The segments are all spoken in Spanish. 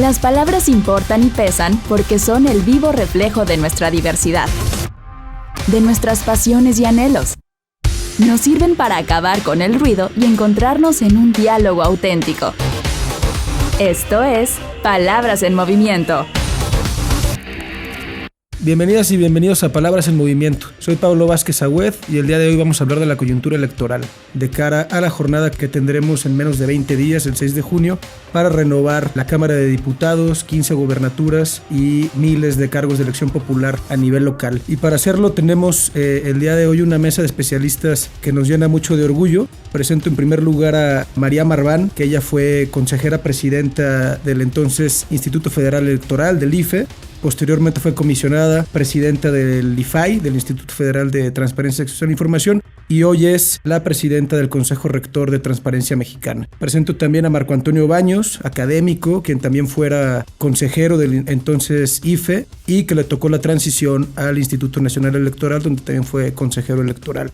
Las palabras importan y pesan porque son el vivo reflejo de nuestra diversidad, de nuestras pasiones y anhelos. Nos sirven para acabar con el ruido y encontrarnos en un diálogo auténtico. Esto es Palabras en Movimiento. Bienvenidas y bienvenidos a Palabras en Movimiento. Soy Pablo Vázquez Agüed y el día de hoy vamos a hablar de la coyuntura electoral, de cara a la jornada que tendremos en menos de 20 días, el 6 de junio, para renovar la Cámara de Diputados, 15 gobernaturas y miles de cargos de elección popular a nivel local. Y para hacerlo tenemos el día de hoy una mesa de especialistas que nos llena mucho de orgullo. Presento en primer lugar a María Marván, que ella fue consejera presidenta del entonces Instituto Federal Electoral, del IFE. Posteriormente fue comisionada presidenta del IFAI, del Instituto Federal de Transparencia, Acceso a la Información, y hoy es la presidenta del Consejo Rector de Transparencia Mexicana. Presento también a Marco Antonio Baños, académico, quien también fuera consejero del entonces IFE y que le tocó la transición al Instituto Nacional Electoral, donde también fue consejero electoral.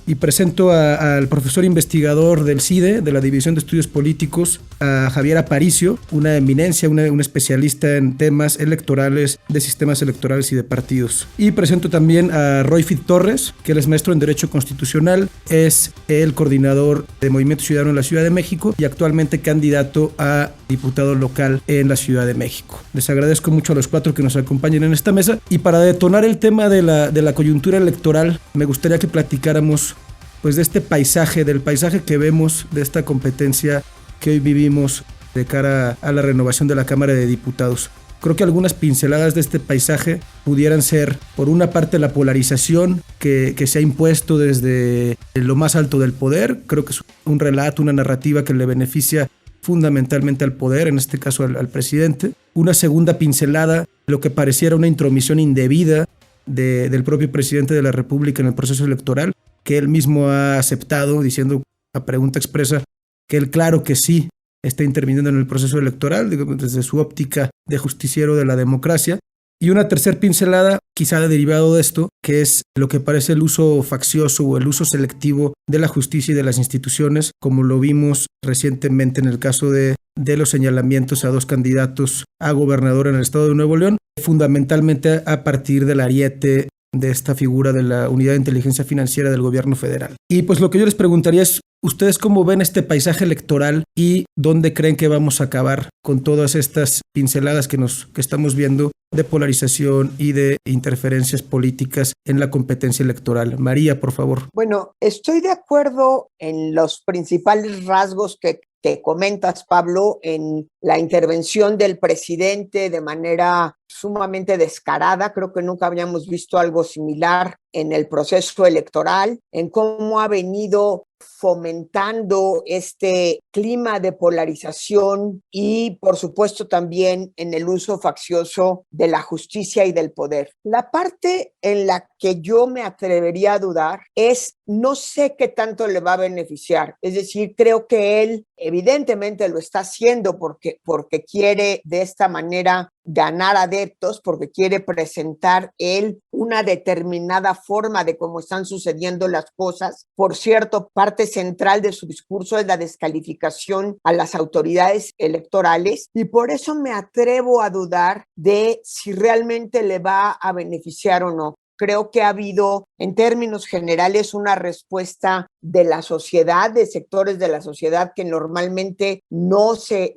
Y presento al profesor investigador del CIDE, de la División de Estudios Políticos, a Javier Aparicio, una eminencia, un especialista en temas electorales, de sistemas electorales y de partidos. Y presento también a Roy Fit Torres, que él es maestro en Derecho Constitucional, es el coordinador de Movimiento Ciudadano en la Ciudad de México y actualmente candidato a diputado local en la Ciudad de México. Les agradezco mucho a los cuatro que nos acompañen en esta mesa. Y para detonar el tema de la coyuntura electoral, me gustaría que platicáramos pues de este paisaje, del paisaje que vemos de esta competencia que hoy vivimos de cara a la renovación de la Cámara de Diputados. Creo que algunas pinceladas de este paisaje pudieran ser, por una parte, la polarización que se ha impuesto desde lo más alto del poder. Creo que es un relato, una narrativa que le beneficia fundamentalmente al poder, en este caso al presidente. Una segunda pincelada, lo que pareciera una intromisión indebida del propio presidente de la República en el proceso electoral, que él mismo ha aceptado, diciendo a pregunta expresa que él claro que sí está interviniendo en el proceso electoral, desde su óptica de justiciero de la democracia. Y una tercer pincelada, quizá derivado de esto, que es lo que parece el uso faccioso o el uso selectivo de la justicia y de las instituciones, como lo vimos recientemente en el caso de los señalamientos a dos candidatos a gobernador en el estado de Nuevo León, fundamentalmente a partir del ariete de esta figura de la Unidad de Inteligencia Financiera del Gobierno Federal. Y pues lo que yo les preguntaría es, ¿ustedes cómo ven este paisaje electoral y dónde creen que vamos a acabar con todas estas pinceladas que estamos viendo de polarización y de interferencias políticas en la competencia electoral? María, por favor. Bueno, estoy de acuerdo en los principales rasgos que comentas, Pablo, en la intervención del presidente de manera sumamente descarada. Creo que nunca habíamos visto algo similar en el proceso electoral, en cómo ha venido fomentando este clima de polarización y, por supuesto, también en el uso faccioso de la justicia y del poder. La parte en la que yo me atrevería a dudar es, no sé qué tanto le va a beneficiar. Es decir, creo que él evidentemente lo está haciendo porque quiere de esta manera ganar adeptos, porque quiere presentar él una determinada forma de cómo están sucediendo las cosas. Por cierto, parte central de su discurso es la descalificación a las autoridades electorales y por eso me atrevo a dudar de si realmente le va a beneficiar o no. Creo que ha habido, en términos generales, una respuesta de la sociedad, de sectores de la sociedad que normalmente no se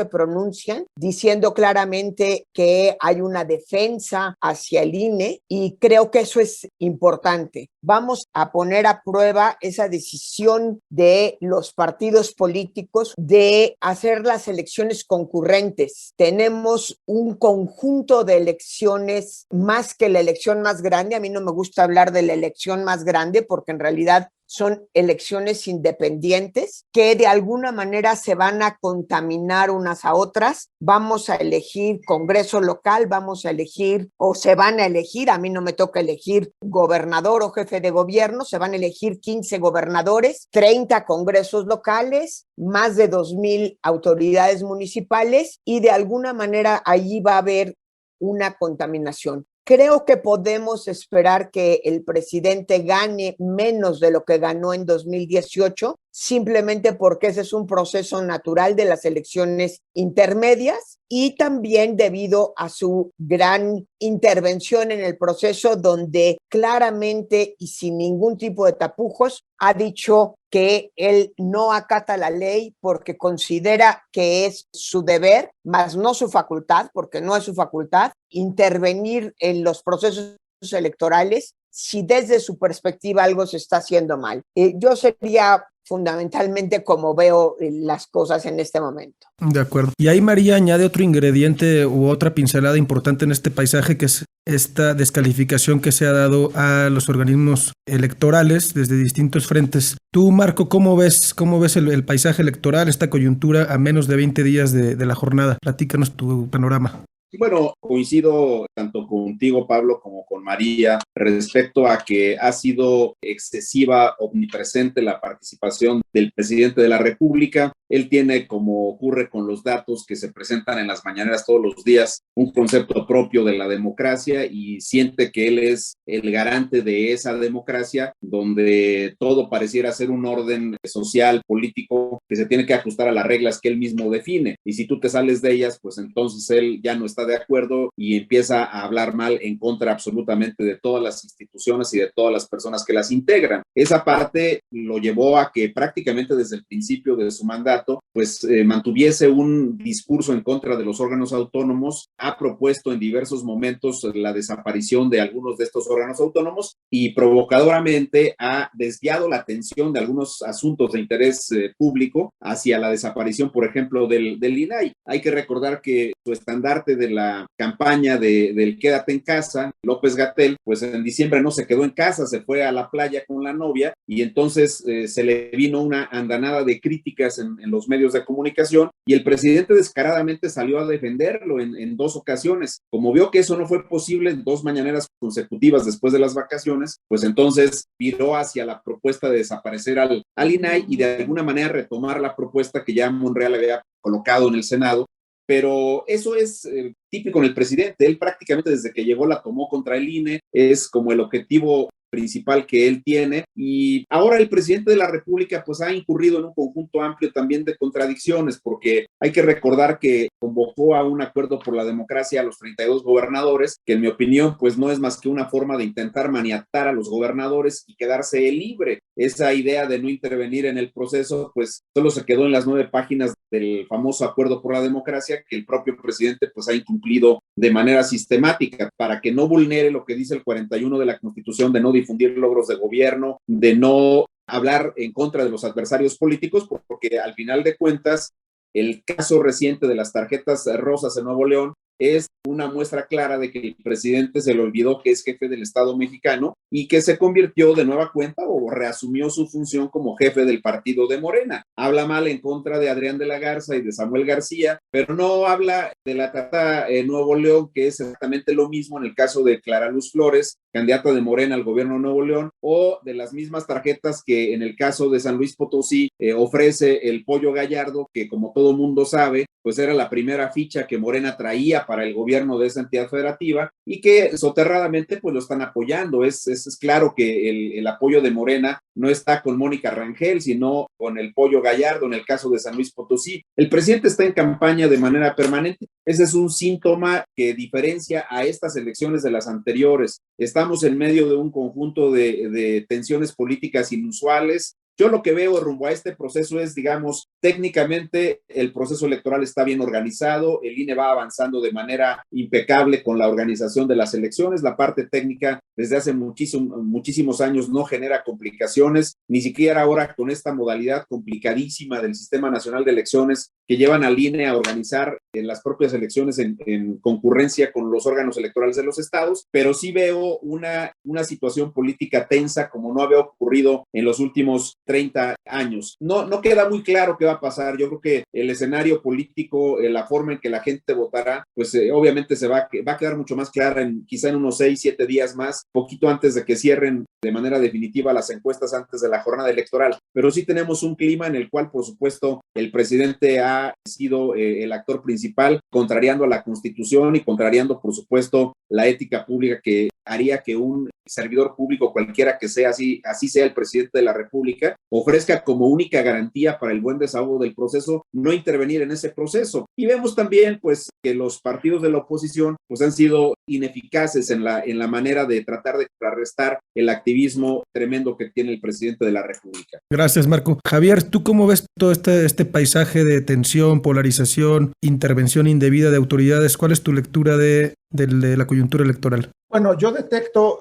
pronuncian, diciendo claramente que hay una defensa hacia el INE y creo que eso es importante. Vamos a poner a prueba esa decisión de los partidos políticos de hacer las elecciones concurrentes. Tenemos un conjunto de elecciones más que la elección más grande. A mí no me gusta hablar de la elección más grande porque en realidad son elecciones independientes que de alguna manera se van a contaminar unas a otras. Vamos a elegir Congreso local, vamos a elegir o se van a elegir, a mí no me toca elegir gobernador o jefe de gobierno, se van a elegir 15 gobernadores, 30 congresos locales, más de 2,000 autoridades municipales y de alguna manera allí va a haber una contaminación. Creo que podemos esperar que el presidente gane menos de lo que ganó en 2018 simplemente porque ese es un proceso natural de las elecciones intermedias, y también debido a su gran intervención en el proceso, donde claramente y sin ningún tipo de tapujos ha dicho que él no acata la ley porque considera que es su deber, más no su facultad, porque no es su facultad, intervenir en los procesos electorales si desde su perspectiva algo se está haciendo mal. Yo sería fundamentalmente como veo las cosas en este momento. De acuerdo. Y ahí María añade otro ingrediente u otra pincelada importante en este paisaje, que es esta descalificación que se ha dado a los organismos electorales desde distintos frentes. Tú, Marco, ¿cómo ves el paisaje electoral, esta coyuntura a menos de 20 días de la jornada? Platícanos tu panorama. Bueno, coincido tanto contigo, Pablo, como con María respecto a que ha sido excesiva, omnipresente la participación del presidente de la República. Él tiene, como ocurre con los datos que se presentan en las mañaneras todos los días, un concepto propio de la democracia y siente que él es el garante de esa democracia, donde todo pareciera ser un orden social, político, que se tiene que ajustar a las reglas que él mismo define. Y si tú te sales de ellas, pues entonces él ya no está de acuerdo y empieza a hablar mal en contra absolutamente de todas las instituciones y de todas las personas que las integran. Esa parte lo llevó a que prácticamente desde el principio de su mandato, pues mantuviese un discurso en contra de los órganos autónomos. Ha propuesto en diversos momentos la desaparición de algunos de estos órganos autónomos y provocadoramente ha desviado la atención de algunos asuntos de interés público hacia la desaparición, por ejemplo, del INAI. Hay que recordar que su estandarte de la campaña del Quédate en casa, López-Gatell, pues en diciembre no se quedó en casa, se fue a la playa con la novia y entonces se le vino una andanada de críticas en los medios de comunicación y el presidente descaradamente salió a defenderlo en dos ocasiones. Como vio que eso no fue posible en 2 mañaneras consecutivas después de las vacaciones, pues entonces viró hacia la propuesta de desaparecer al INAI y de alguna manera retomar la propuesta que ya Monreal había colocado en el Senado. Pero eso es típico en el presidente. Él prácticamente desde que llegó la tomó contra el INE, es como el objetivo principal que él tiene, y ahora el presidente de la República pues ha incurrido en un conjunto amplio también de contradicciones, porque hay que recordar que convocó a un acuerdo por la democracia a los 32 gobernadores, que en mi opinión pues no es más que una forma de intentar maniatar a los gobernadores y quedarse libre. Esa idea de no intervenir en el proceso pues solo se quedó en las 9 páginas del famoso acuerdo por la democracia, que el propio presidente pues ha incumplido de manera sistemática para que no vulnere lo que dice el 41 de la Constitución de no difundir logros de gobierno, de no hablar en contra de los adversarios políticos, porque al final de cuentas el caso reciente de las tarjetas rosas en Nuevo León es una muestra clara de que el presidente se le olvidó que es jefe del Estado mexicano y que se convirtió de nueva cuenta o reasumió su función como jefe del partido de Morena. Habla mal en contra de Adrián de la Garza y de Samuel García, pero no habla de la Tata Nuevo León, que es exactamente lo mismo en el caso de Clara Luz Flores, candidata de Morena al gobierno de Nuevo León, o de las mismas tarjetas que en el caso de San Luis Potosí ofrece el Pollo Gallardo, que como todo mundo sabe, pues era la primera ficha que Morena traía para el gobierno de esa entidad federativa y que soterradamente pues lo están apoyando. Es claro que el apoyo de Morena no está con Mónica Rangel, sino con el Pollo Gallardo en el caso de San Luis Potosí. El presidente está en campaña de manera permanente. Ese es un síntoma que diferencia a estas elecciones de las anteriores. Estamos en medio de un conjunto de tensiones políticas inusuales. Yo lo que veo rumbo a este proceso es, digamos, técnicamente el proceso electoral está bien organizado, el INE va avanzando de manera impecable con la organización de las elecciones, la parte técnica desde hace muchísimos años no genera complicaciones, ni siquiera ahora con esta modalidad complicadísima del Sistema Nacional de Elecciones que llevan al INE a organizar en las propias elecciones en concurrencia con los órganos electorales de los estados, pero sí veo una situación política tensa como no había ocurrido en los últimos 30 años. No queda muy claro qué va a pasar. Yo creo que el escenario político, la forma en que la gente votará, pues obviamente va a quedar mucho más clara quizá en unos 6-7 días más, poquito antes de que cierren de manera definitiva las encuestas antes de la jornada electoral. Pero sí tenemos un clima en el cual, por supuesto, el presidente ha sido el actor principal, contrariando a la Constitución y contrariando, por supuesto, la ética pública que haría que un servidor público, cualquiera que sea, así sea el presidente de la República, ofrezca como única garantía para el buen desahogo del proceso no intervenir en ese proceso. Y vemos también, pues, que los partidos de la oposición, pues, han sido ineficaces en la manera de tratar de contrarrestar el activismo tremendo que tiene el presidente de la República. Gracias, Marco. Javier, ¿tú cómo ves todo este paisaje de tensión, polarización, intervención indebida de autoridades? ¿Cuál es tu lectura de la coyuntura electoral? Bueno, yo detecto,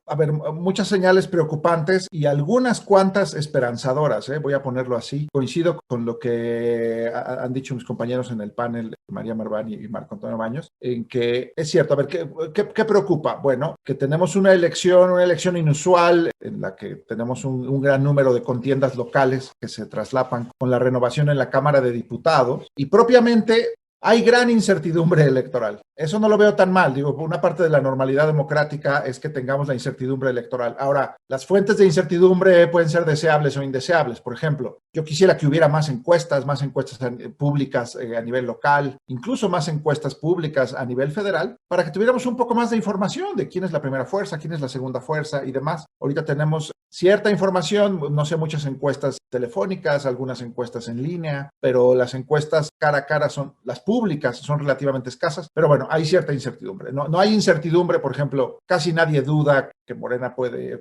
muchas señales preocupantes y algunas cuantas esperanzadoras, voy a ponerlo así. Coincido con lo que han dicho mis compañeros en el panel, María Marván y Marco Antonio Baños, en que es cierto. A ver, ¿qué preocupa? Bueno, que tenemos una elección inusual en la que tenemos un gran número de contiendas locales que se traslapan con la renovación en la Cámara de Diputados y propiamente hay gran incertidumbre electoral. Eso no lo veo tan mal. Digo, una parte de la normalidad democrática es que tengamos la incertidumbre electoral. Ahora, las fuentes de incertidumbre pueden ser deseables o indeseables. Por ejemplo, yo quisiera que hubiera más encuestas públicas a nivel local, incluso más encuestas públicas a nivel federal, para que tuviéramos un poco más de información de quién es la primera fuerza, quién es la segunda fuerza y demás. Ahorita tenemos cierta información, no sé, muchas encuestas telefónicas, algunas encuestas en línea, pero las encuestas cara a cara las públicas son relativamente escasas, pero bueno, hay cierta incertidumbre. No hay incertidumbre, por ejemplo, casi nadie duda que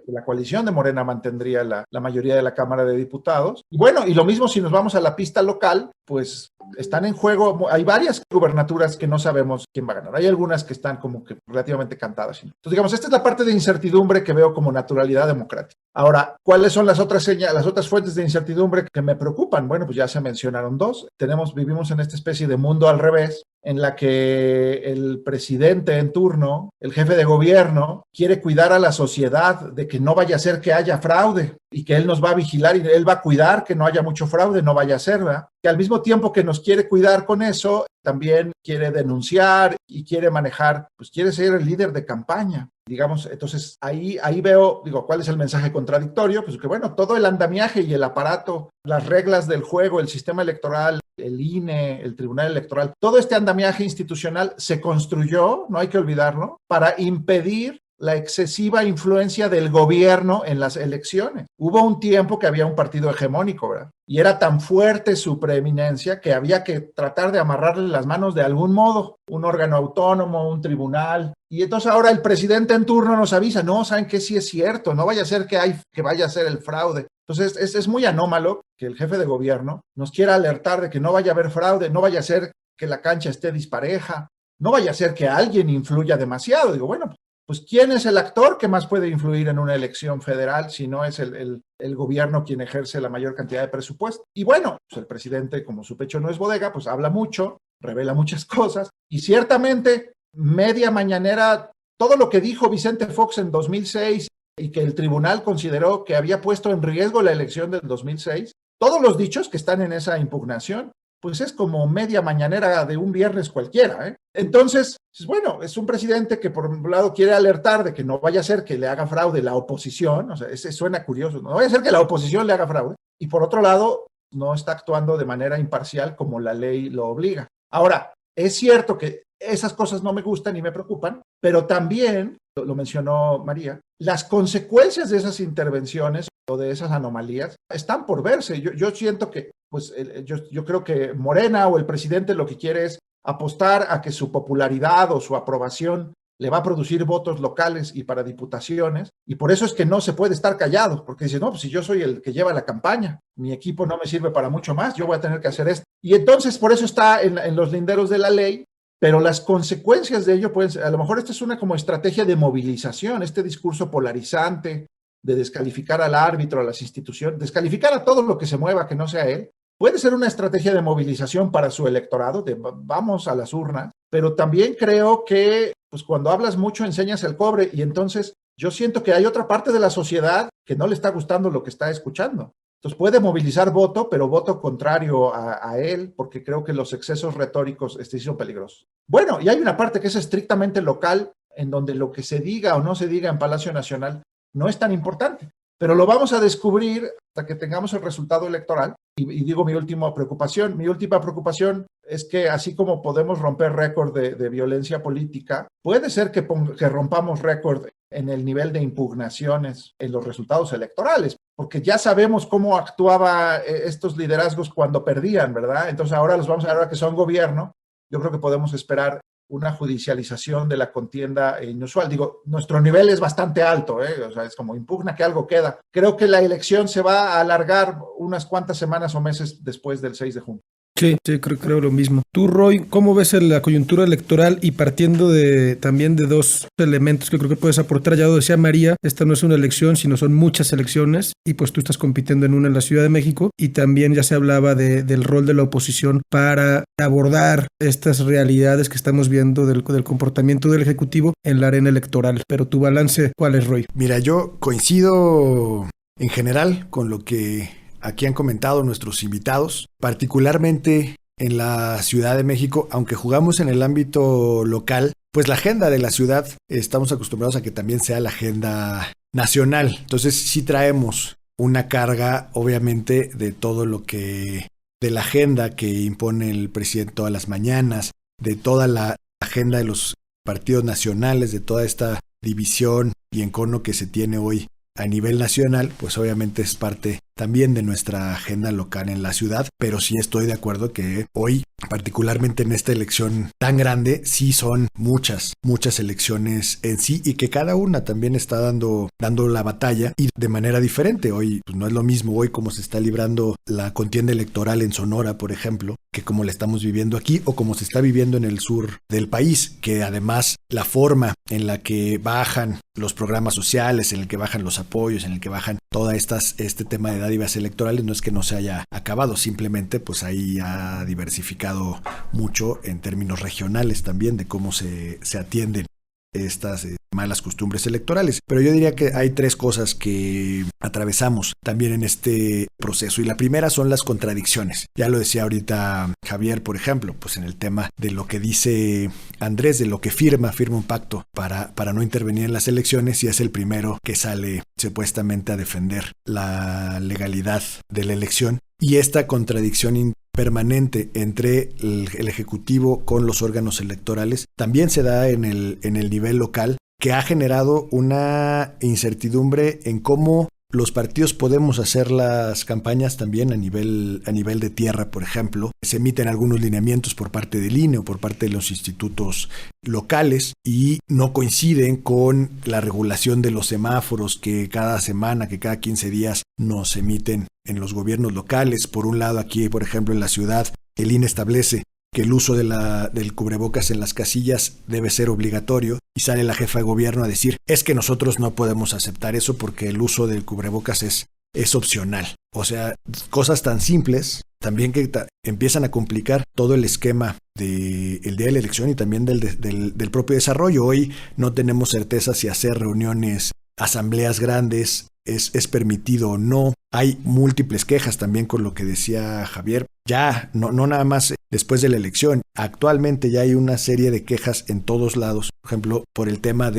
la coalición de Morena mantendría la mayoría de la Cámara de Diputados. Y bueno, y lo mismo si nos vamos a la pista local, pues están en juego, hay varias gubernaturas que no sabemos quién va a ganar. Hay algunas que están como que relativamente cantadas. Entonces, digamos, esta es la parte de incertidumbre que veo como naturalidad democrática. Ahora, ¿cuáles son las otras fuentes de incertidumbre que me preocupan? Bueno, pues ya se mencionaron dos. Vivimos en esta especie de mundo al revés, en la que el presidente en turno, el jefe de gobierno, quiere cuidar a la sociedad de que no vaya a ser que haya fraude y que él nos va a vigilar y él va a cuidar que no haya mucho fraude, no vaya a ser, ¿verdad? Que al mismo tiempo que nos quiere cuidar con eso, también quiere denunciar y quiere manejar, pues quiere ser el líder de campaña. Digamos, entonces ahí veo, ¿cuál es el mensaje contradictorio? Pues que bueno, todo el andamiaje y el aparato, las reglas del juego, el sistema electoral, el INE, el Tribunal Electoral, todo este andamiaje institucional se construyó, no hay que olvidarlo, para impedir la excesiva influencia del gobierno en las elecciones. Hubo un tiempo que había un partido hegemónico, ¿verdad? Y era tan fuerte su preeminencia que había que tratar de amarrarle las manos de algún modo, un órgano autónomo, un tribunal. Y entonces ahora el presidente en turno nos avisa, no, ¿saben qué? Sí es cierto, no vaya a ser que vaya a ser el fraude. Entonces es muy anómalo que el jefe de gobierno nos quiera alertar de que no vaya a haber fraude, no vaya a ser que la cancha esté dispareja, no vaya a ser que alguien influya demasiado. Digo, bueno, pues ¿quién es el actor que más puede influir en una elección federal si no es el gobierno quien ejerce la mayor cantidad de presupuesto? Y bueno, pues el presidente, como su pecho no es bodega, pues habla mucho, revela muchas cosas y ciertamente media mañanera, todo lo que dijo Vicente Fox en 2006 y que el tribunal consideró que había puesto en riesgo la elección del 2006, todos los dichos que están en esa impugnación, pues es como media mañanera de un viernes cualquiera, ¿eh? Entonces, bueno, es un presidente que por un lado quiere alertar de que no vaya a ser que le haga fraude la oposición, o sea, suena curioso, no vaya a ser que la oposición le haga fraude, y por otro lado, no está actuando de manera imparcial como la ley lo obliga. Ahora, es cierto que esas cosas no me gustan y me preocupan, pero también, lo mencionó María, las consecuencias de esas intervenciones o de esas anomalías están por verse. Yo siento que, pues, yo creo que Morena o el presidente lo que quiere es apostar a que su popularidad o su aprobación le va a producir votos locales y para diputaciones, y por eso es que no se puede estar callado, porque dice, no, pues si yo soy el que lleva la campaña, mi equipo no me sirve para mucho más, yo voy a tener que hacer esto. Y entonces por eso está en los linderos de la ley, pero las consecuencias de ello pueden ser, a lo mejor esta es una como estrategia de movilización, este discurso polarizante de descalificar al árbitro, a las instituciones, descalificar a todo lo que se mueva que no sea él, puede ser una estrategia de movilización para su electorado, de vamos a las urnas, pero también creo que pues cuando hablas mucho enseñas el cobre y entonces yo siento que hay otra parte de la sociedad que no le está gustando lo que está escuchando. Entonces puede movilizar voto, pero voto contrario a él, porque creo que los excesos retóricos son peligrosos. Bueno, y hay una parte que es estrictamente local, en donde lo que se diga o no se diga en Palacio Nacional no es tan importante, pero lo vamos a descubrir hasta que tengamos el resultado electoral. Y digo mi última preocupación es que así como podemos romper récord de violencia política, puede ser que rompamos récord en el nivel de impugnaciones en los resultados electorales, porque ya sabemos cómo actuaba estos liderazgos cuando perdían, ¿verdad? Entonces ahora ahora que son gobierno, yo creo que podemos esperar una judicialización de la contienda inusual. Digo, nuestro nivel es bastante alto, o sea, es como impugna que algo queda. Creo que la elección se va a alargar unas cuantas semanas o meses después del 6 de junio. Sí, creo lo mismo. Tú, Roy, ¿cómo ves la coyuntura electoral y partiendo también de dos elementos que creo que puedes aportar? Ya lo decía María, esta no es una elección, sino son muchas elecciones y pues tú estás compitiendo en una en la Ciudad de México y también ya se hablaba del rol de la oposición para abordar estas realidades que estamos viendo del comportamiento del Ejecutivo en la arena electoral. Pero tu balance, ¿cuál es, Roy? Mira, yo coincido en general con lo que aquí han comentado nuestros invitados, particularmente en la Ciudad de México, aunque jugamos en el ámbito local, pues la agenda de la ciudad estamos acostumbrados a que también sea la agenda nacional. Entonces sí traemos una carga, obviamente, de todo lo que, de la agenda que impone el presidente todas las mañanas, de toda la agenda de los partidos nacionales, de toda esta división y encono que se tiene hoy a nivel nacional, pues obviamente es parte también de nuestra agenda local en la ciudad, pero sí estoy de acuerdo que hoy, particularmente en esta elección tan grande, sí son muchas elecciones en sí y que cada una también está dando la batalla y de manera diferente. Hoy pues no es lo mismo hoy como se está librando la contienda electoral en Sonora, por ejemplo, que como la estamos viviendo aquí o como se está viviendo en el sur del país, que además la forma en la que bajan los programas sociales, en el que bajan los apoyos, en el que bajan toda este tema de dádivas electorales, no es que no se haya acabado, simplemente pues ahí ha diversificado mucho en términos regionales también de cómo se atienden estas malas costumbres electorales. Pero yo diría que hay tres cosas que atravesamos también en este proceso y la primera son las contradicciones. Ya lo decía ahorita Javier, por ejemplo, pues en el tema de lo que dice Andrés, de lo que firma un pacto para no intervenir en las elecciones y es el primero que sale supuestamente a defender la legalidad de la elección y esta contradicción permanente entre el Ejecutivo con los órganos electorales también se da en el nivel local, que ha generado una incertidumbre en cómo los partidos podemos hacer las campañas también a nivel de tierra, por ejemplo. Se emiten algunos lineamientos por parte del INE o por parte de los institutos locales y no coinciden con la regulación de los semáforos que cada semana, que cada 15 días nos emiten en los gobiernos locales. Por un lado, aquí, por ejemplo, en la ciudad, el INE establece que el uso del cubrebocas en las casillas debe ser obligatorio y sale la jefa de gobierno a decir es que nosotros no podemos aceptar eso porque el uso del cubrebocas es opcional. O sea, cosas tan simples también que empiezan a complicar todo el esquema del día de la elección y también del propio desarrollo. Hoy no tenemos certeza si hacer reuniones, asambleas grandes es permitido o no. Hay múltiples quejas también con lo que decía Javier. Ya, no nada más después de la elección. Actualmente ya hay una serie de quejas en todos lados. Por ejemplo, por el tema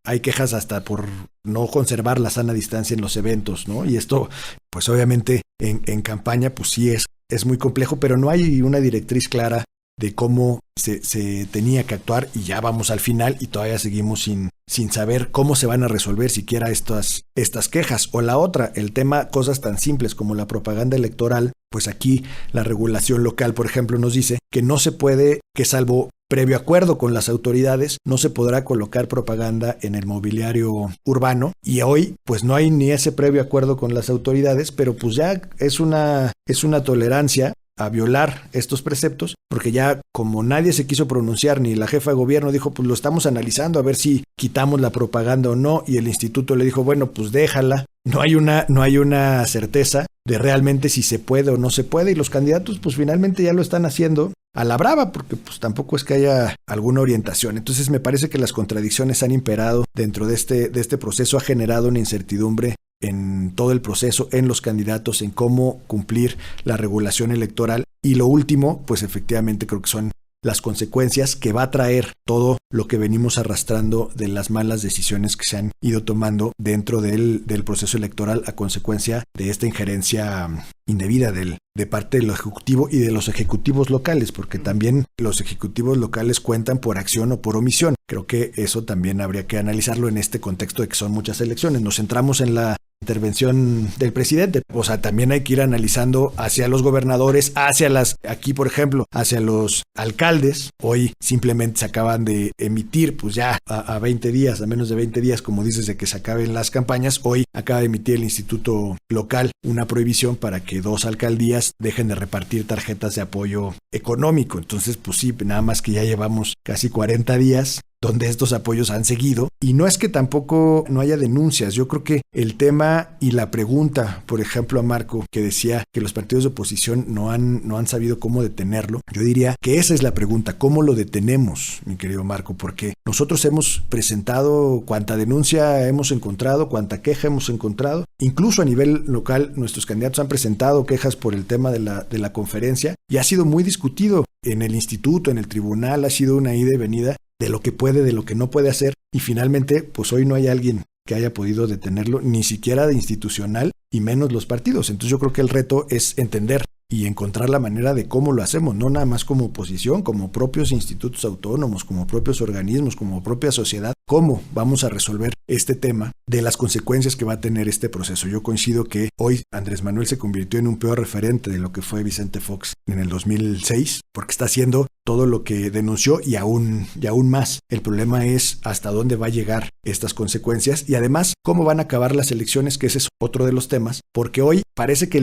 hay quejas hasta por no conservar la sana distancia en los eventos, ¿no? Y esto, pues obviamente en campaña, pues sí es muy complejo, pero no hay una directriz clara de cómo se tenía que actuar y ya vamos al final y todavía seguimos sin saber cómo se van a resolver siquiera estas quejas. O la otra, el tema, cosas tan simples como la propaganda electoral, pues aquí la regulación local, por ejemplo, nos dice que no se puede, que salvo previo acuerdo con las autoridades, no se podrá colocar propaganda en el mobiliario urbano y hoy pues no hay ni ese previo acuerdo con las autoridades, pero pues ya es una tolerancia a violar estos preceptos, porque ya como nadie se quiso pronunciar, ni la jefa de gobierno dijo, pues lo estamos analizando a ver si quitamos la propaganda o no, y el instituto le dijo, bueno, pues déjala. No hay una certeza de realmente si se puede o no se puede, y los candidatos pues finalmente ya lo están haciendo a la brava, porque pues tampoco es que haya alguna orientación. Entonces me parece que las contradicciones han imperado dentro de este proceso, ha generado una incertidumbre en todo el proceso, en los candidatos, en cómo cumplir la regulación electoral. Y lo último, pues efectivamente creo que son las consecuencias que va a traer todo lo que venimos arrastrando de las malas decisiones que se han ido tomando dentro del proceso electoral a consecuencia de esta injerencia indebida de parte del Ejecutivo y de los ejecutivos locales, porque también los ejecutivos locales cuentan por acción o por omisión. Creo que eso también habría que analizarlo en este contexto de que son muchas elecciones. Nos centramos en la intervención del presidente, o sea, también hay que ir analizando hacia los gobernadores, aquí por ejemplo, hacia los alcaldes. Hoy simplemente se acaban de emitir, pues ya a 20 días, a menos de 20 días, como dices, de que se acaben las campañas, hoy acaba de emitir el Instituto Local una prohibición para que 2 alcaldías dejen de repartir tarjetas de apoyo económico. Entonces, pues sí, nada más que ya llevamos casi 40 días donde estos apoyos han seguido, y no es que tampoco no haya denuncias. Yo creo que el tema y la pregunta, por ejemplo, a Marco, que decía que los partidos de oposición no han sabido cómo detenerlo, yo diría que esa es la pregunta: ¿cómo lo detenemos, mi querido Marco? Porque nosotros hemos presentado cuánta denuncia hemos encontrado, cuánta queja hemos encontrado, incluso a nivel local nuestros candidatos han presentado quejas por el tema de la conferencia, y ha sido muy discutido en el instituto, en el tribunal, ha sido una ida y venida de lo que puede, de lo que no puede hacer, y finalmente, pues hoy no hay alguien que haya podido detenerlo, ni siquiera de institucional, y menos los partidos. Entonces yo creo que el reto es entender y encontrar la manera de cómo lo hacemos, no nada más como oposición, como propios institutos autónomos, como propios organismos, como propia sociedad, cómo vamos a resolver este tema de las consecuencias que va a tener este proceso. Yo coincido que hoy Andrés Manuel se convirtió en un peor referente de lo que fue Vicente Fox en el 2006, porque está haciendo todo lo que denunció y aún más. El problema es hasta dónde va a llegar estas consecuencias y además cómo van a acabar las elecciones, que ese es otro de los temas, porque hoy parece que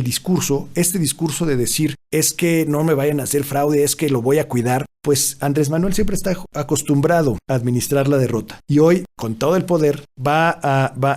este discurso de decir es que no me vayan a hacer fraude, es que lo voy a cuidar, pues Andrés Manuel siempre está acostumbrado a administrar la derrota y hoy con todo el poder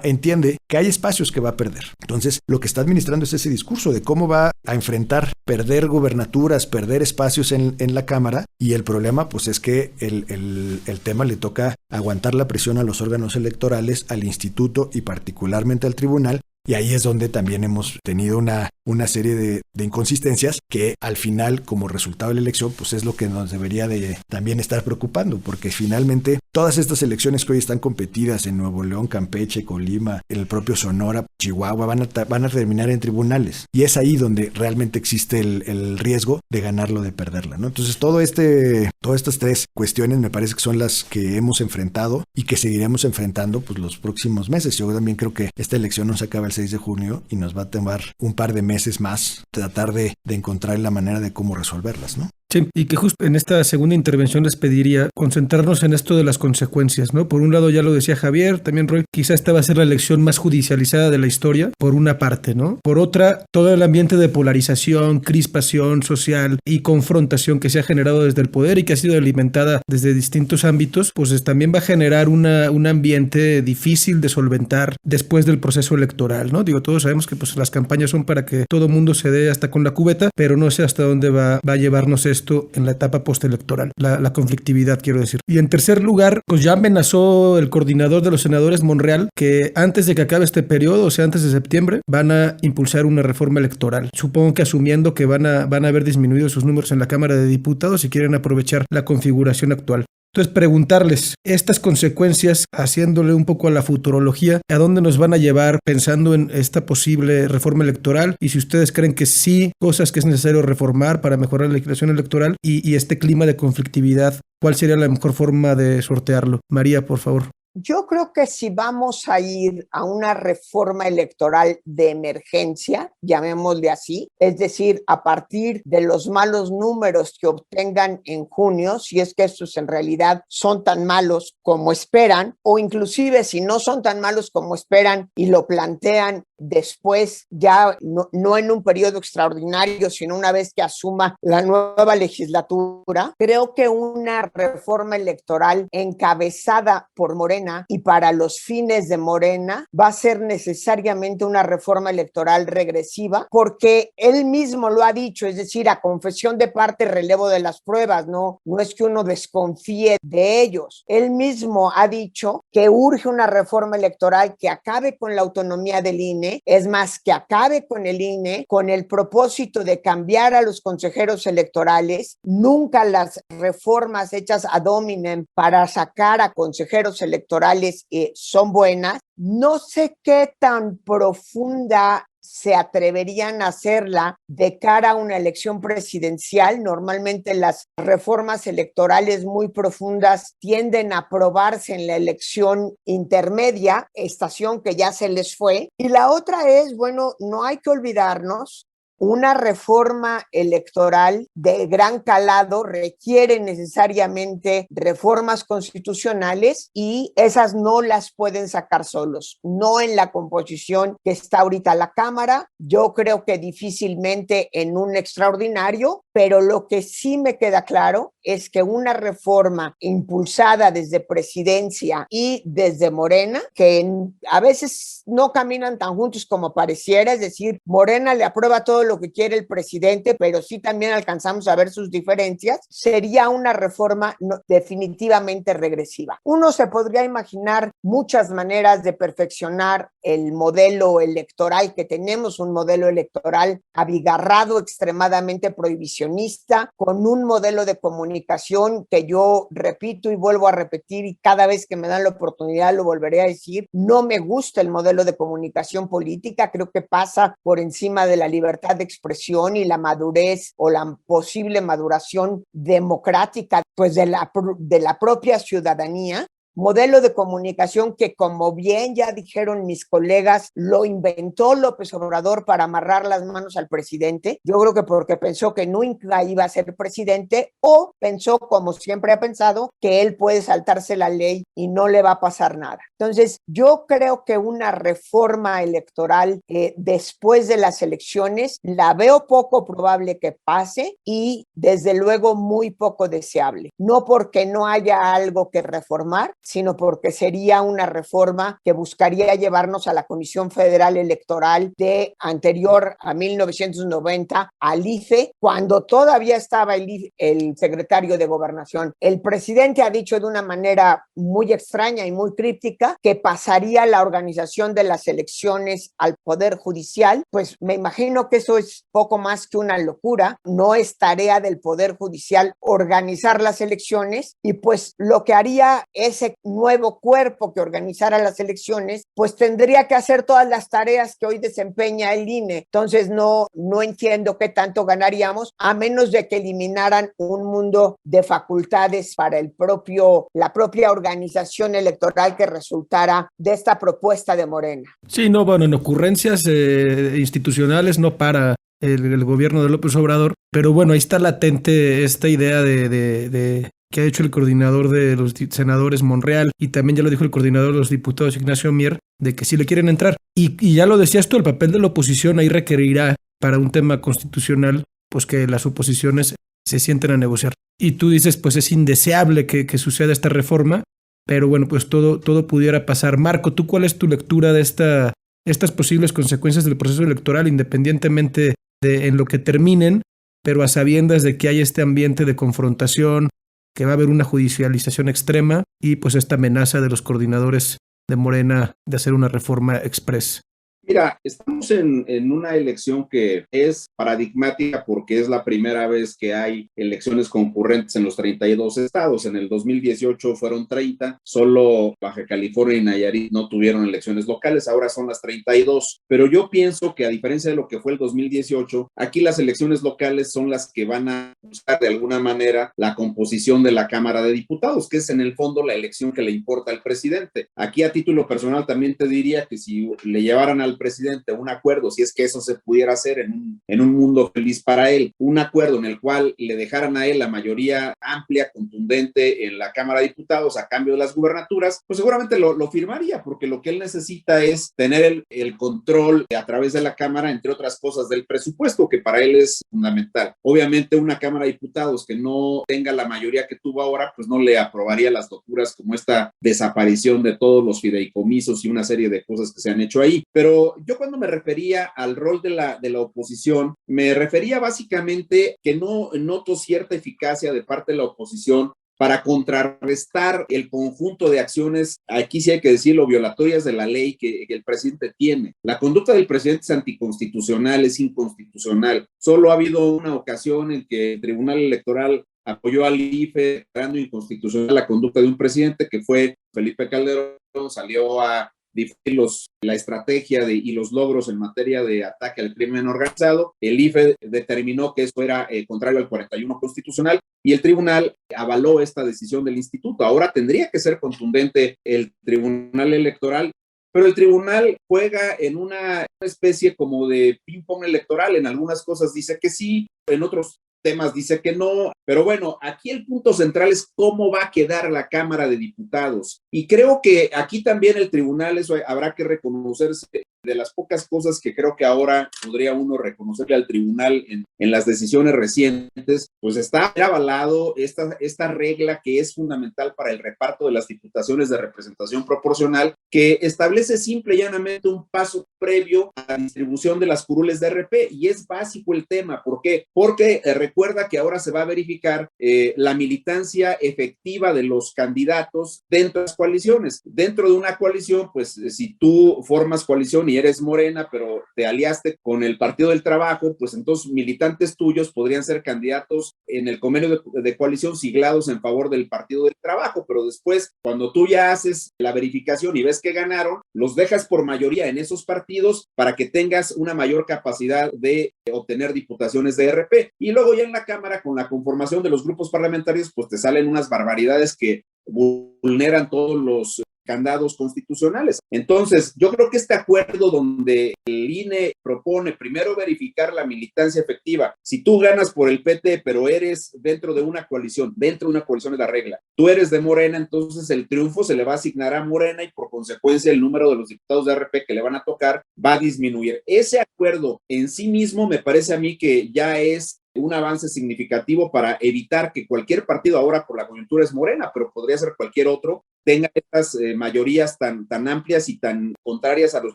entiende que hay espacios que va a perder. Entonces lo que está administrando es ese discurso de cómo va a enfrentar perder gubernaturas, perder espacios en la Cámara, y el problema pues es que el tema le toca aguantar la presión a los órganos electorales, al instituto y particularmente al tribunal. Y ahí es donde también hemos tenido una serie de inconsistencias que al final, como resultado de la elección, pues es lo que nos debería de también estar preocupando, porque finalmente todas estas elecciones que hoy están competidas en Nuevo León, Campeche, Colima, en el propio Sonora, Chihuahua, van a terminar en tribunales. Y es ahí donde realmente existe el riesgo de ganarlo, de perderla, ¿no? Entonces todas estas 3 cuestiones me parece que son las que hemos enfrentado y que seguiremos enfrentando pues los próximos meses. Yo también creo que esta elección no se acaba el 6 de junio y nos va a tomar un par de meses más tratar de encontrar la manera de cómo resolverlas, ¿no? Sí, y que justo en esta segunda intervención les pediría concentrarnos en esto de las consecuencias, ¿no? Por un lado, ya lo decía Javier, también Roy, quizá esta va a ser la elección más judicializada de la historia, por una parte, ¿no? Por otra, todo el ambiente de polarización, crispación social y confrontación que se ha generado desde el poder y que ha sido alimentada desde distintos ámbitos, pues también va a generar un ambiente difícil de solventar después del proceso electoral, ¿no? Digo, todos sabemos que pues las campañas son para que todo mundo se dé hasta con la cubeta, pero no sé hasta dónde va a llevarnos esto en la etapa postelectoral, la conflictividad, quiero decir. Y en tercer lugar, pues ya amenazó el coordinador de los senadores, Monreal, que antes de que acabe este periodo, o sea, antes de septiembre, van a impulsar una reforma electoral. Supongo que asumiendo que van a haber disminuido sus números en la Cámara de Diputados y quieren aprovechar la configuración actual. Entonces, preguntarles estas consecuencias, haciéndole un poco a la futurología, ¿a dónde nos van a llevar pensando en esta posible reforma electoral? Y si ustedes creen que sí, cosas que es necesario reformar para mejorar la legislación electoral y este clima de conflictividad, ¿cuál sería la mejor forma de sortearlo? María, por favor. Yo creo que si vamos a ir a una reforma electoral de emergencia, llamémosle así, es decir, a partir de los malos números que obtengan en junio, si es que estos en realidad son tan malos como esperan, o inclusive si no son tan malos como esperan y lo plantean después, ya no en un periodo extraordinario, sino una vez que asuma la nueva legislatura, creo que una reforma electoral encabezada por Morena y para los fines de Morena va a ser necesariamente una reforma electoral regresiva, porque él mismo lo ha dicho, es decir, a confesión de parte, relevo de las pruebas, no es que uno desconfíe de ellos. Él mismo ha dicho que urge una reforma electoral que acabe con la autonomía del INE, INE, es más, que acabe con el INE con el propósito de cambiar a los consejeros electorales. Nunca las reformas hechas ad hominem para sacar a consejeros electorales son buenas. No sé qué tan profunda se atreverían a hacerla de cara a una elección presidencial. Normalmente las reformas electorales muy profundas tienden a aprobarse en la elección intermedia, estación que ya se les fue. Y la otra es, bueno, no hay que olvidarnos, una reforma electoral de gran calado requiere necesariamente reformas constitucionales y esas no las pueden sacar solos, no en la composición que está ahorita la Cámara. Yo creo que difícilmente en un extraordinario, pero lo que sí me queda claro es que una reforma impulsada desde Presidencia y desde Morena, que a veces no caminan tan juntos como pareciera, es decir, Morena le aprueba todo lo que quiere el presidente, pero sí también alcanzamos a ver sus diferencias, sería una reforma definitivamente regresiva. Uno se podría imaginar muchas maneras de perfeccionar el modelo electoral que tenemos, un modelo electoral abigarrado, extremadamente prohibicionista, con un modelo de comunicación que yo repito y vuelvo a repetir, y cada vez que me dan la oportunidad lo volveré a decir, no me gusta el modelo de comunicación política, creo que pasa por encima de la libertad de expresión y la madurez o la posible maduración democrática pues de la propia ciudadanía. Modelo de comunicación que, como bien ya dijeron mis colegas, lo inventó López Obrador para amarrar las manos al presidente. Yo creo que porque pensó que nunca iba a ser presidente, o pensó, como siempre ha pensado, que él puede saltarse la ley y no le va a pasar nada. Entonces, yo creo que una reforma electoral después de las elecciones la veo poco probable que pase y, desde luego, muy poco deseable. No porque no haya algo que reformar, sino porque sería una reforma que buscaría llevarnos a la Comisión Federal Electoral de anterior a 1990, al IFE, cuando todavía estaba el secretario de Gobernación. El presidente ha dicho de una manera muy extraña y muy críptica que pasaría la organización de las elecciones al Poder Judicial. Pues me imagino que eso es poco más que una locura. No es tarea del Poder Judicial organizar las elecciones, y pues lo que haría ese nuevo cuerpo que organizara las elecciones, pues tendría que hacer todas las tareas que hoy desempeña el INE. Entonces no entiendo qué tanto ganaríamos, a menos de que eliminaran un mundo de facultades para la propia organización electoral que resultara de esta propuesta de Morena. Sí, no, bueno, en ocurrencias institucionales no para el gobierno de López Obrador, pero bueno, ahí está latente esta idea de que ha hecho el coordinador de los senadores, Monreal, y también ya lo dijo el coordinador de los diputados, Ignacio Mier, de que sí le quieren entrar. Y ya lo decías tú, el papel de la oposición ahí requerirá, para un tema constitucional, pues que las oposiciones se sienten a negociar. Y tú dices, pues es indeseable que suceda esta reforma, pero bueno, pues todo pudiera pasar. Marco, ¿tú cuál es tu lectura de estas posibles consecuencias del proceso electoral, independientemente de en lo que terminen, pero a sabiendas de que hay este ambiente de confrontación, que va a haber una judicialización extrema y pues esta amenaza de los coordinadores de Morena de hacer una reforma express? Mira, estamos en una elección que es paradigmática porque es la primera vez que hay elecciones concurrentes en los 32 estados. En el 2018 fueron 30, solo Baja California y Nayarit no tuvieron elecciones locales, ahora son las 32. Pero yo pienso que, a diferencia de lo que fue el 2018, aquí las elecciones locales son las que van a buscar de alguna manera la composición de la Cámara de Diputados, que es en el fondo la elección que le importa al presidente. Aquí, a título personal, también te diría que si le llevaran al presidente un acuerdo, si es que eso se pudiera hacer en un mundo feliz para él, un acuerdo en el cual le dejaran a él la mayoría amplia, contundente en la Cámara de Diputados a cambio de las gubernaturas, pues seguramente lo firmaría, porque lo que él necesita es tener el control a través de la Cámara, entre otras cosas, del presupuesto, que para él es fundamental. Obviamente una Cámara de Diputados que no tenga la mayoría que tuvo ahora, pues no le aprobaría las locuras como esta desaparición de todos los fideicomisos y una serie de cosas que se han hecho ahí. Pero yo, cuando me refería al rol de la oposición, me refería básicamente que no noto cierta eficacia de parte de la oposición para contrarrestar el conjunto de acciones, aquí sí hay que decirlo, violatorias de la ley que el presidente tiene. La conducta del presidente es anticonstitucional, es inconstitucional. Solo ha habido una ocasión en que el Tribunal Electoral apoyó al IFE declarando inconstitucional la conducta de un presidente, que fue Felipe Calderón. Salió a difundir la estrategia y los logros en materia de ataque al crimen organizado. El IFE determinó que eso era contrario al 41 constitucional y el tribunal avaló esta decisión del instituto. Ahora tendría que ser contundente el Tribunal Electoral, pero el tribunal juega en una especie como de ping-pong electoral. En algunas cosas dice que sí, en otros temas dice que no, pero bueno, aquí el punto central es cómo va a quedar la Cámara de Diputados. Y creo que aquí también el tribunal, eso habrá que reconocerse, de las pocas cosas que creo que ahora podría uno reconocerle al tribunal en las decisiones recientes, pues está avalado esta regla que es fundamental para el reparto de las diputaciones de representación proporcional, que establece simple y llanamente un paso previo a la distribución de las curules de RP, y es básico el tema. ¿Por qué? Porque recuerda que ahora se va a verificar la militancia efectiva de los candidatos dentro de las coaliciones. Dentro de una coalición, pues si tú formas coalición y eres Morena, pero te aliaste con el Partido del Trabajo, pues entonces militantes tuyos podrían ser candidatos en el convenio de coalición siglados en favor del Partido del Trabajo, pero después, cuando tú ya haces la verificación y ves que ganaron, los dejas por mayoría en esos partidos para que tengas una mayor capacidad de obtener diputaciones de RP. Y luego ya en la Cámara, con la conformación de los grupos parlamentarios, pues te salen unas barbaridades que vulneran todos los candados constitucionales. Entonces, yo creo que este acuerdo donde el INE propone primero verificar la militancia efectiva, si tú ganas por el PT, pero eres dentro de una coalición es la regla, tú eres de Morena, entonces el triunfo se le va a asignar a Morena y por consecuencia el número de los diputados de RP que le van a tocar va a disminuir. Ese acuerdo en sí mismo me parece a mí que ya es un avance significativo para evitar que cualquier partido, ahora por la coyuntura es Morena, pero podría ser cualquier otro, tenga estas mayorías tan amplias y tan contrarias a los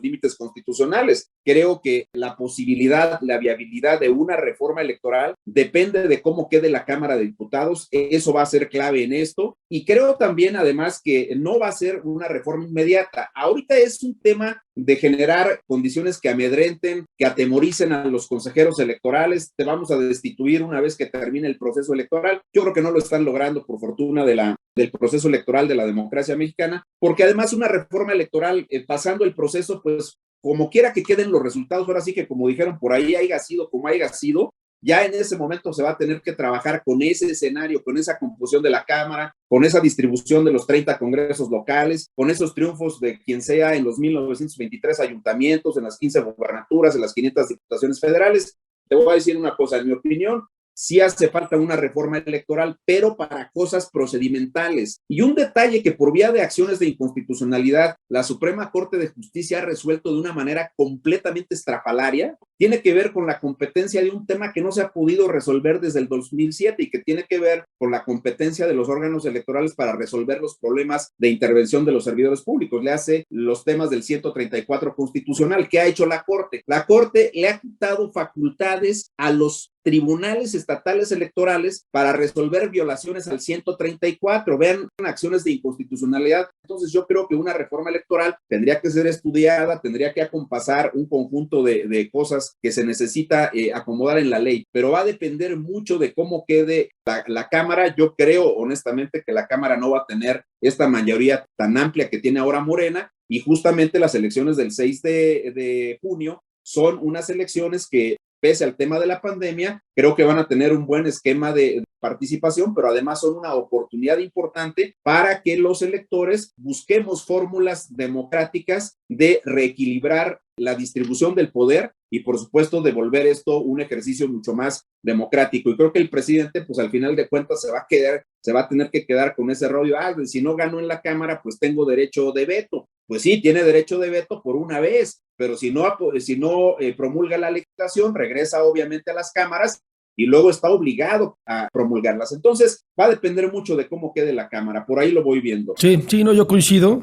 límites constitucionales. Creo que la posibilidad, la viabilidad de una reforma electoral depende de cómo quede la Cámara de Diputados. Eso va a ser clave en esto. Y creo también, además, que no va a ser una reforma inmediata. Ahorita es un tema de generar condiciones que amedrenten, que atemoricen a los consejeros electorales. Te vamos a destituir una vez que termine el proceso electoral. Yo creo que no lo están logrando, por fortuna del proceso electoral de la democracia mexicana, porque además una reforma electoral, pasando el proceso, pues como quiera que queden los resultados, ahora sí que como dijeron por ahí, haya sido como haya sido, ya en ese momento se va a tener que trabajar con ese escenario, con esa composición de la Cámara, con esa distribución de los 30 congresos locales, con esos triunfos de quien sea en los 1923 ayuntamientos, en las 15 gubernaturas, en las 500 diputaciones federales. Te voy a decir una cosa, en mi opinión, sí hace falta una reforma electoral, pero para cosas procedimentales. Y un detalle que por vía de acciones de inconstitucionalidad, la Suprema Corte de Justicia ha resuelto de una manera completamente estrafalaria, tiene que ver con la competencia de un tema que no se ha podido resolver desde el 2007 y que tiene que ver con la competencia de los órganos electorales para resolver los problemas de intervención de los servidores públicos. Le hace los temas del 134 constitucional. ¿Qué ha hecho la Corte? La Corte le ha quitado facultades a los tribunales estatales electorales para resolver violaciones al 134. Vean, acciones de inconstitucionalidad. Entonces yo creo que una reforma electoral tendría que ser estudiada, tendría que acompasar un conjunto de cosas que se necesita acomodar en la ley, pero va a depender mucho de cómo quede la Cámara. Yo creo honestamente que la Cámara no va a tener esta mayoría tan amplia que tiene ahora Morena, y justamente las elecciones del 6 de junio son unas elecciones que, pese al tema de la pandemia, creo que van a tener un buen esquema de participación, pero además son una oportunidad importante para que los electores busquemos fórmulas democráticas de reequilibrar la distribución del poder y, por supuesto, de volver esto un ejercicio mucho más democrático. Y creo que el presidente, pues al final de cuentas, se va a tener que quedar con ese rollo. Si no gano en la Cámara, pues tengo derecho de veto. Pues sí, tiene derecho de veto por una vez, pero si no promulga la legislación, regresa obviamente a las cámaras y luego está obligado a promulgarlas. Entonces, va a depender mucho de cómo quede la Cámara. Por ahí lo voy viendo. Sí, sí, no, yo coincido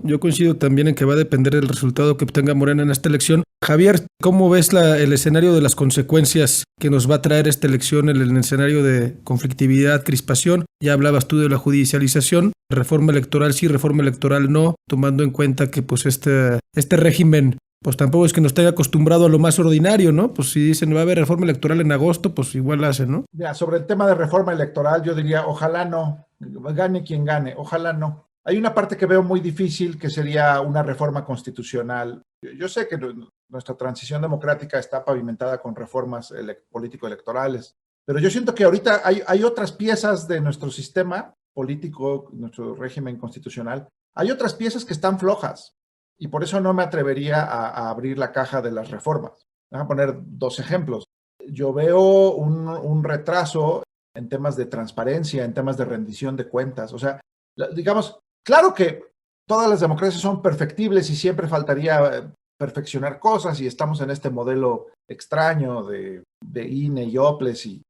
también en que va a depender del resultado que obtenga Morena en esta elección. Javier, ¿cómo ves el escenario de las consecuencias que nos va a traer esta elección, el escenario de conflictividad, crispación? Ya hablabas tú de la judicialización, reforma electoral sí, reforma electoral no, tomando en cuenta que pues este régimen pues tampoco es que nos tenga acostumbrado a lo más ordinario, ¿no? Pues si dicen va a haber reforma electoral en agosto, pues igual la hacen, ¿no? Mira, sobre el tema de reforma electoral, yo diría, ojalá no, gane quien gane, ojalá no. Hay una parte que veo muy difícil, que sería una reforma constitucional. Yo sé que nuestra transición democrática está pavimentada con reformas político-electorales, pero yo siento que ahorita hay otras piezas de nuestro sistema político, nuestro régimen constitucional, hay otras piezas que están flojas. Y por eso no me atrevería a abrir la caja de las reformas. Voy a poner 2 ejemplos. Yo veo un retraso en temas de transparencia, en temas de rendición de cuentas. O sea, digamos, claro que todas las democracias son perfectibles y siempre faltaría perfeccionar cosas y estamos en este modelo extraño de INE y OPLES y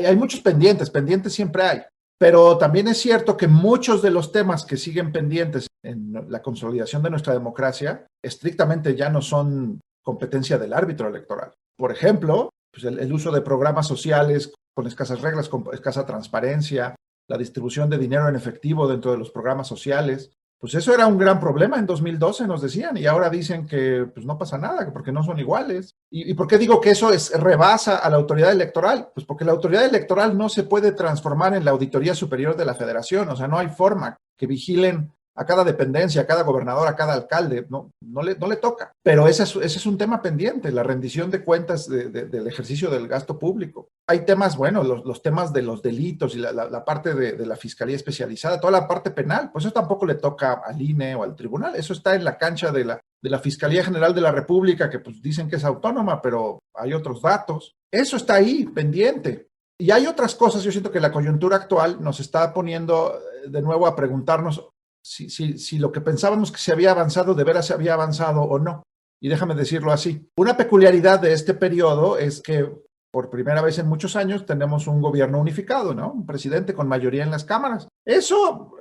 hay muchos pendientes siempre hay. Pero también es cierto que muchos de los temas que siguen pendientes en la consolidación de nuestra democracia estrictamente ya no son competencia del árbitro electoral. Por ejemplo, pues el uso de programas sociales con escasas reglas, con escasa transparencia, la distribución de dinero en efectivo dentro de los programas sociales. Pues eso era un gran problema en 2012, nos decían, y ahora dicen que pues no pasa nada, porque no son iguales. ¿Y por qué digo que eso rebasa a la autoridad electoral? Pues porque la autoridad electoral no se puede transformar en la Auditoría Superior de la Federación, o sea, no hay forma que vigilen a cada dependencia, a cada gobernador, a cada alcalde, no le toca. Pero ese es un tema pendiente, la rendición de cuentas del ejercicio del gasto público. Hay temas, bueno, los temas de los delitos y la parte de la fiscalía especializada, toda la parte penal, pues eso tampoco le toca al INE o al tribunal, eso está en la cancha de la Fiscalía General de la República, que pues dicen que es autónoma, pero hay otros datos. Eso está ahí, pendiente. Y hay otras cosas, yo siento que la coyuntura actual nos está poniendo de nuevo a preguntarnos si lo que pensábamos que se había avanzado, de veras se había avanzado o no. Y déjame decirlo así. Una peculiaridad de este periodo es que por primera vez en muchos años tenemos un gobierno unificado, ¿no? Un presidente con mayoría en las cámaras. Eso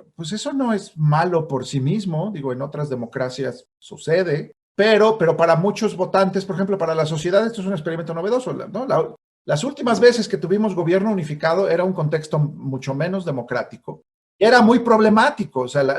no es malo por sí mismo. Digo, en otras democracias sucede. Pero para muchos votantes, por ejemplo, para la sociedad, esto es un experimento novedoso, ¿no? Las últimas veces que tuvimos gobierno unificado era un contexto mucho menos democrático. Era muy problemático, o sea, la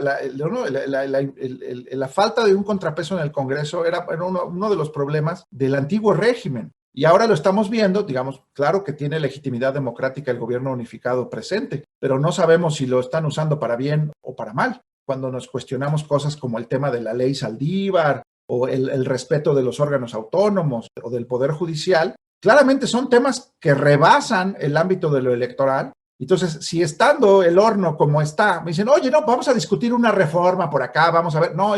falta de un contrapeso en el Congreso era uno de los problemas del antiguo régimen. Y ahora lo estamos viendo, digamos, claro que tiene legitimidad democrática el gobierno unificado presente, pero no sabemos si lo están usando para bien o para mal. Cuando nos cuestionamos cosas como el tema de la ley Saldívar o el respeto de los órganos autónomos o del Poder Judicial, claramente son temas que rebasan el ámbito de lo electoral. Entonces, si estando el horno como está, me dicen, oye, no, vamos a discutir una reforma por acá, vamos a ver, no,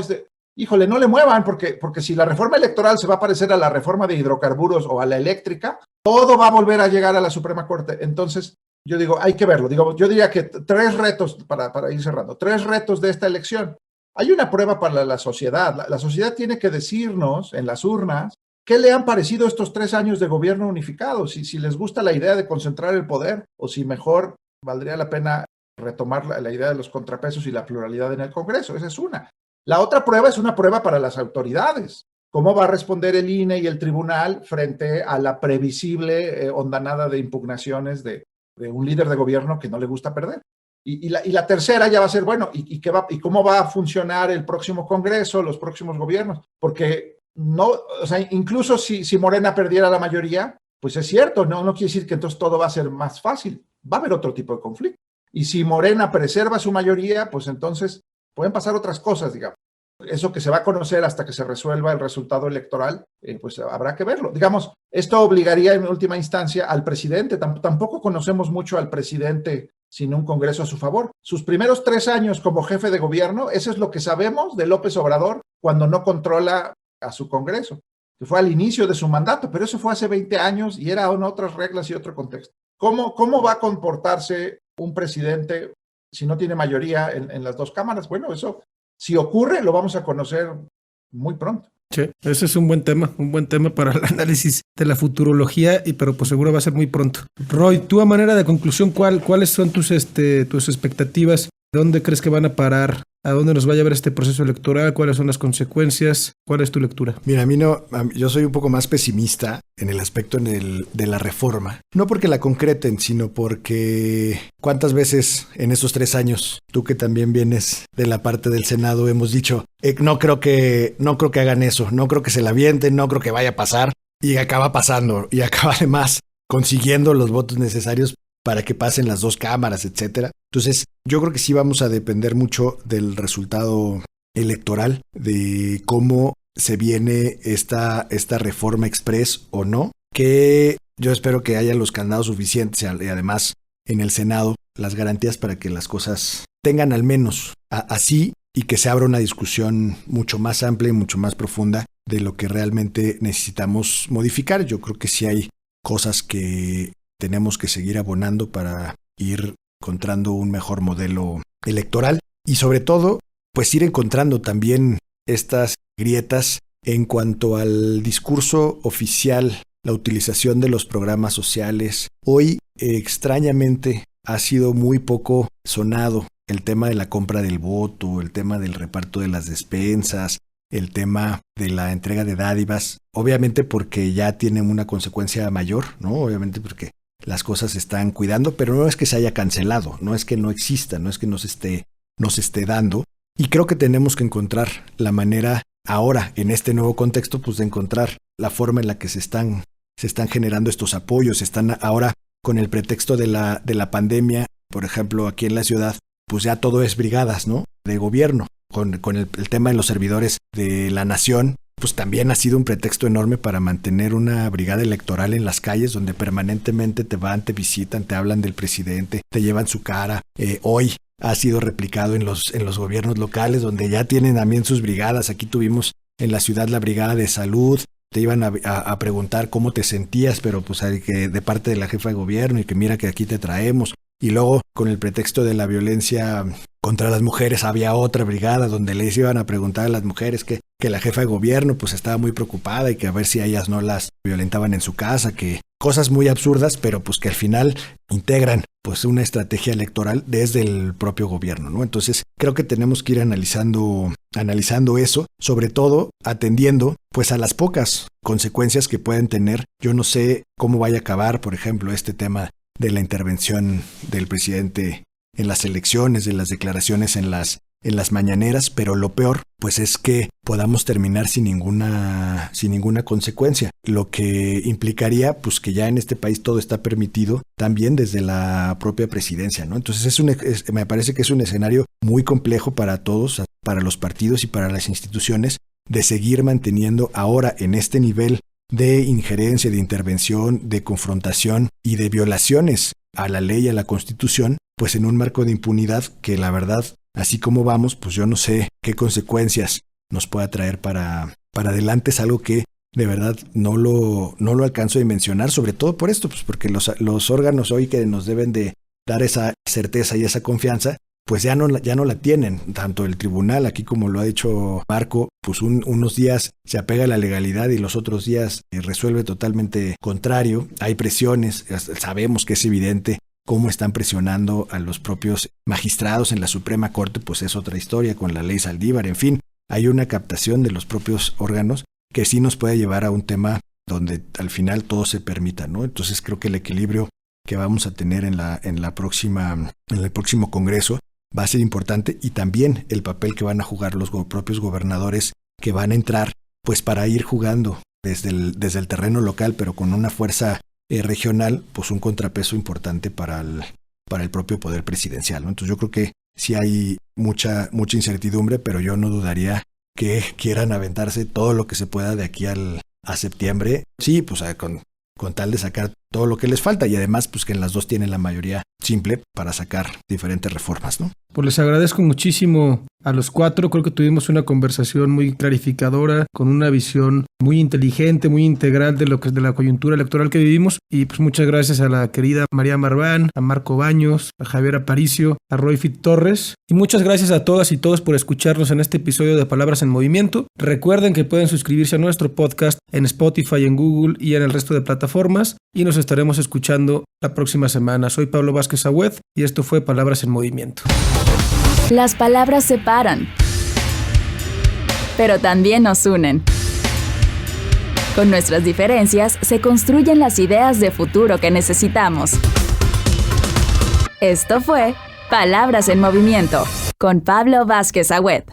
híjole, no le muevan, porque si la reforma electoral se va a parecer a la reforma de hidrocarburos o a la eléctrica, todo va a volver a llegar a la Suprema Corte. Entonces, yo digo, hay que verlo. Yo diría que 3 retos, para ir cerrando, 3 retos de esta elección. Hay una prueba para la sociedad. La sociedad tiene que decirnos en las urnas qué le han parecido estos 3 años de gobierno unificado, si les gusta la idea de concentrar el poder o si mejor valdría la pena retomar la idea de los contrapesos y la pluralidad en el Congreso. Esa es una. La otra prueba es una prueba para las autoridades. ¿Cómo va a responder el INE y el tribunal frente a la previsible hondanada de impugnaciones de un líder de gobierno que no le gusta perder? Y la tercera ya va a ser, bueno, ¿y cómo va a funcionar el próximo Congreso, los próximos gobiernos? Porque no, o sea, incluso si Morena perdiera la mayoría, pues es cierto, no quiere decir que entonces todo va a ser más fácil. Va a haber otro tipo de conflicto. Y si Morena preserva su mayoría, pues entonces pueden pasar otras cosas, digamos. Eso que se va a conocer hasta que se resuelva el resultado electoral, pues habrá que verlo. Digamos, esto obligaría en última instancia al presidente. Tampoco conocemos mucho al presidente sin un Congreso a su favor. Sus primeros 3 años como jefe de gobierno, eso es lo que sabemos de López Obrador cuando no controla a su Congreso, que fue al inicio de su mandato, pero eso fue hace 20 años y eran otras reglas y otro contexto. ¿Cómo va a comportarse un presidente si no tiene mayoría en las 2 cámaras? Bueno, eso, si ocurre, lo vamos a conocer muy pronto. Sí, ese es un buen tema para el análisis de la futurología, pero pues seguro va a ser muy pronto. Roy, tú a manera de conclusión, ¿cuáles son tus expectativas? ¿Dónde crees que van a parar? ¿A dónde nos va a llevar este proceso electoral? ¿Cuáles son las consecuencias? ¿Cuál es tu lectura? Mira, yo soy un poco más pesimista en el aspecto de la reforma. No porque la concreten, sino porque cuántas veces en estos 3 años, tú que también vienes de la parte del Senado, hemos dicho, no creo que hagan eso, no creo que se la avienten, no creo que vaya a pasar, y acaba pasando, y acaba además consiguiendo los votos necesarios para que pasen las 2 cámaras, etcétera. Entonces, yo creo que sí vamos a depender mucho del resultado electoral, de cómo se viene esta reforma express o no, que yo espero que haya los candados suficientes y además en el Senado las garantías para que las cosas tengan al menos así y que se abra una discusión mucho más amplia y mucho más profunda de lo que realmente necesitamos modificar. Yo creo que sí hay cosas que tenemos que seguir abonando para ir encontrando un mejor modelo electoral y sobre todo, pues ir encontrando también estas grietas en cuanto al discurso oficial, la utilización de los programas sociales. Hoy, extrañamente, ha sido muy poco sonado el tema de la compra del voto, el tema del reparto de las despensas, el tema de la entrega de dádivas, obviamente porque ya tienen una consecuencia mayor, ¿no? Obviamente porque las cosas se están cuidando, pero no es que se haya cancelado, no es que no exista, no es que no se esté dando. Y creo que tenemos que encontrar la manera ahora, en este nuevo contexto, pues de encontrar la forma en la que se están generando estos apoyos. Están ahora con el pretexto de la pandemia, por ejemplo, aquí en la ciudad, pues ya todo es brigadas, ¿no? De gobierno. Con el tema de los servidores de la nación, pues también ha sido un pretexto enorme para mantener una brigada electoral en las calles donde permanentemente te van, te visitan, te hablan del presidente, te llevan su cara. Hoy ha sido replicado en los gobiernos locales donde ya tienen también sus brigadas. Aquí tuvimos en la ciudad la brigada de salud, te iban a preguntar cómo te sentías, pero pues que de parte de la jefa de gobierno y que mira que aquí te traemos. Y luego con el pretexto de la violencia contra las mujeres había otra brigada donde les iban a preguntar a las mujeres que la jefa de gobierno pues estaba muy preocupada y que a ver si a ellas no las violentaban en su casa, que cosas muy absurdas, pero pues que al final integran pues una estrategia electoral desde el propio gobierno, ¿no? Entonces creo que tenemos que ir analizando eso, sobre todo atendiendo pues a las pocas consecuencias que pueden tener. Yo no sé cómo vaya a acabar, por ejemplo, este tema de la intervención del presidente en las elecciones, de las declaraciones en las mañaneras, pero lo peor pues es que podamos terminar sin ninguna consecuencia, lo que implicaría pues que ya en este país todo está permitido también desde la propia presidencia, ¿no? Entonces me parece que es un escenario muy complejo para todos, para los partidos y para las instituciones, de seguir manteniendo ahora en este nivel de injerencia, de intervención, de confrontación y de violaciones a la ley y a la Constitución, pues en un marco de impunidad que la verdad, así como vamos, pues yo no sé qué consecuencias nos pueda traer para adelante. Es algo que de verdad no lo alcanzo a dimensionar, sobre todo por esto, pues porque los órganos hoy que nos deben de dar esa certeza y esa confianza, pues ya no la tienen, tanto el tribunal, aquí como lo ha dicho Marco, pues unos días se apega a la legalidad y los otros días resuelve totalmente contrario. Hay presiones, sabemos que es evidente cómo están presionando a los propios magistrados en la Suprema Corte, pues es otra historia con la ley Saldívar. En fin, hay una captación de los propios órganos que sí nos puede llevar a un tema donde al final todo se permita, ¿no? Entonces creo que el equilibrio que vamos a tener en el próximo Congreso va a ser importante, y también el papel que van a jugar los propios gobernadores que van a entrar pues para ir jugando desde el terreno local, pero con una fuerza regional, pues un contrapeso importante para el propio poder presidencial, ¿no? Entonces yo creo que sí hay mucha incertidumbre, pero yo no dudaría que quieran aventarse todo lo que se pueda de aquí a septiembre. Sí, pues con tal de sacar todo lo que les falta, y además pues que en las dos tienen la mayoría simple para sacar diferentes reformas, ¿no? Pues les agradezco muchísimo a los 4. Creo que tuvimos una conversación muy clarificadora, con una visión muy inteligente, muy integral de lo que es de la coyuntura electoral que vivimos. Y pues muchas gracias a la querida María Marván, a Marco Baños, a Javier Aparicio, a Roy Fit Torres. Y muchas gracias a todas y todos por escucharnos en este episodio de Palabras en Movimiento. Recuerden que pueden suscribirse a nuestro podcast en Spotify, en Google y en el resto de plataformas. Y nos estaremos escuchando la próxima semana. Soy Pablo Vázquez Agüed y esto fue Palabras en Movimiento. Las palabras separan, pero también nos unen. Con nuestras diferencias se construyen las ideas de futuro que necesitamos. Esto fue Palabras en Movimiento con Pablo Vázquez Agüed.